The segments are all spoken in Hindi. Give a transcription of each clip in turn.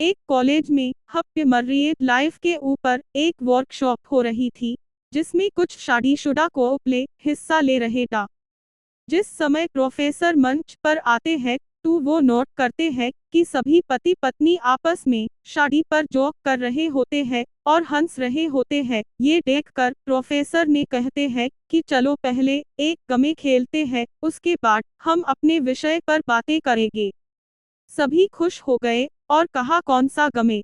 एक कॉलेज में हैप्पी मैरिड लाइफ के ऊपर एक वर्कशॉप हो रही थी, जिसमें कुछ शादीशुदा कपल हिस्सा ले रहे थे। जिस समय प्रोफेसर मंच पर आते हैं तो वो नोट करते हैं कि सभी पति पत्नी आपस में शादी पर जोक कर रहे होते हैं और हंस रहे होते हैं। ये देखकर प्रोफेसर ने कहते हैं कि चलो पहले एक गेम खेलते हैं, उसके बाद हम अपने विषय पर बातें करेंगे। सभी खुश हो गए और कहा, कौन सा गेम?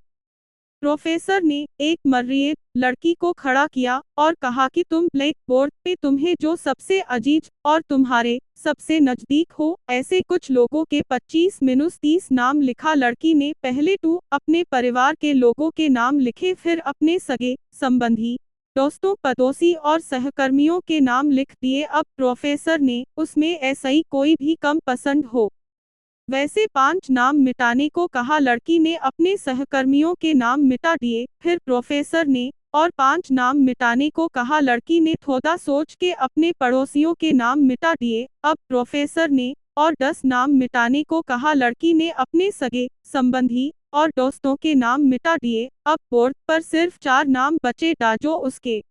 प्रोफेसर ने एक मैरिड लड़की को खड़ा किया और कहा कि तुम ब्लैक बोर्ड पे तुम्हें जो सबसे अजीज और तुम्हारे सबसे नजदीक हो ऐसे कुछ लोगों के 25-30 नाम लिखा। लड़की ने पहले तो अपने परिवार के लोगों के नाम लिखे, फिर अपने सगे संबंधी, दोस्तों, पड़ोसी और सहकर्मियों के नाम लिख दिए। अब प्रोफेसर ने उसमें ऐसा ही कोई भी कम पसंद हो वैसे 5 नाम मिटाने को कहा। लड़की ने अपने सहकर्मियों के नाम मिटा दिए। फिर प्रोफेसर ने और 5 नाम मिटाने को कहा। लड़की ने थोड़ा सोच के अपने पड़ोसियों के नाम मिटा दिए। अब प्रोफेसर ने और 10 नाम मिटाने को कहा। लड़की ने अपने सगे संबंधी और दोस्तों के नाम मिटा दिए। अब बोर्ड पर सिर्फ 4 नाम बचे थे, जो उसके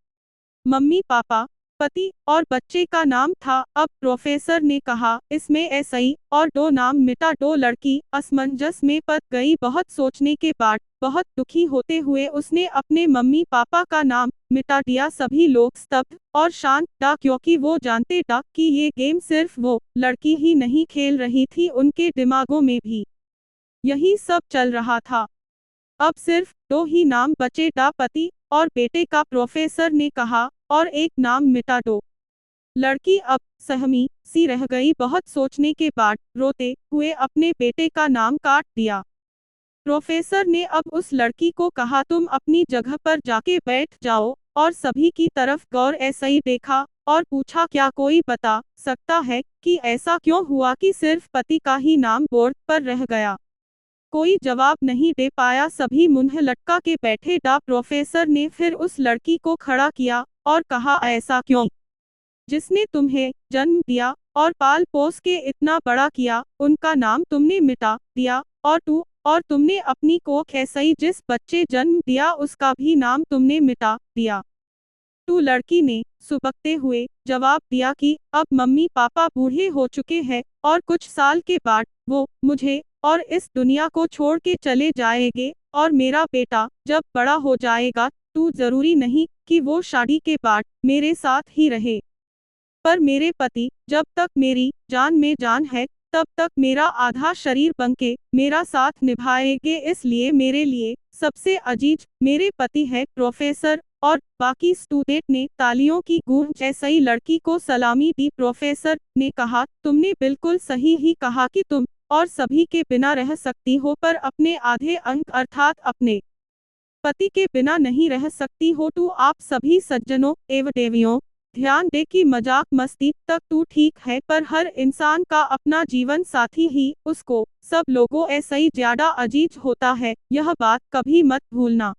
मम्मी पापा, पति और बच्चे का नाम था। अब प्रोफेसर ने कहा, इसमें एसआई और 2 नाम मिटा दो। लड़की असमंजस में पड़ गई। बहुत सोचने के बाद बहुत दुखी होते हुए उसने अपने मम्मी पापा का नाम मिटा दिया। सभी लोग स्तब्ध और शांत थे, क्योंकि वो जानते थे कि ये गेम सिर्फ वो लड़की ही नहीं खेल रही थी, उनके दिमागों में भी यही सब चल रहा था। अब सिर्फ 2 ही नाम बचे थे, पति और बेटे का। प्रोफेसर ने कहा, और एक नाम मिटा दो। लड़की अब सहमी सी रह गई। बहुत सोचने के बाद रोते हुए अपने बेटे का नाम काट दिया। प्रोफेसर ने अब उस लड़की को कहा, तुम अपनी जगह पर जाके बैठ जाओ, और सभी की तरफ गौर ऐसा ही देखा और पूछा, क्या कोई बता सकता है कि ऐसा क्यों हुआ कि सिर्फ पति का ही नाम बोर्ड पर रह गया? कोई जवाब नहीं दे पाया। सभी मुंह लटका के बैठे थे। प्रोफेसर ने फिर उस लड़की को खड़ा किया और कहा, ऐसा क्यों? जिसने तुम्हें जन्म दिया और पाल पोस के इतना बड़ा किया, उनका नाम तुमने मिटा दिया, और तुमने अपनी कोख ऐसी जिस बच्चे जन्म दिया उसका भी नाम तुमने मिटा दिया। तो लड़की ने सुबकते हुए जवाब दिया कि अब मम्मी पापा बूढ़े हो चुके हैं और कुछ साल के बाद वो मुझे और इस दुनिया को छोड़ के चले जाएंगे, और मेरा बेटा जब बड़ा हो जाएगा तो जरूरी नहीं कि वो शादी के बाद मेरे साथ ही रहे, पर मेरे पति जब तक मेरी जान में जान है तब तक मेरा आधा शरीर बनके मेरा साथ निभाएंगे। इसलिए मेरे लिए सबसे अजीज मेरे पति है। प्रोफेसर और बाकी स्टूडेंट ने तालियों की गूंज जैसे ही लड़की को सलामी दी। प्रोफेसर ने कहा, तुमने बिल्कुल सही ही कहा कि तुम और सभी के बिना रह सकती हो, पर अपने आधे अंग अर्थात अपने पति के बिना नहीं रह सकती हो। तो आप सभी सज्जनों एवं देवियों, ध्यान दे कि मजाक मस्ती तक तो ठीक है, पर हर इंसान का अपना जीवन साथी ही उसको सब लोगों ऐसा ही ज्यादा अजीज होता है। यह बात कभी मत भूलना।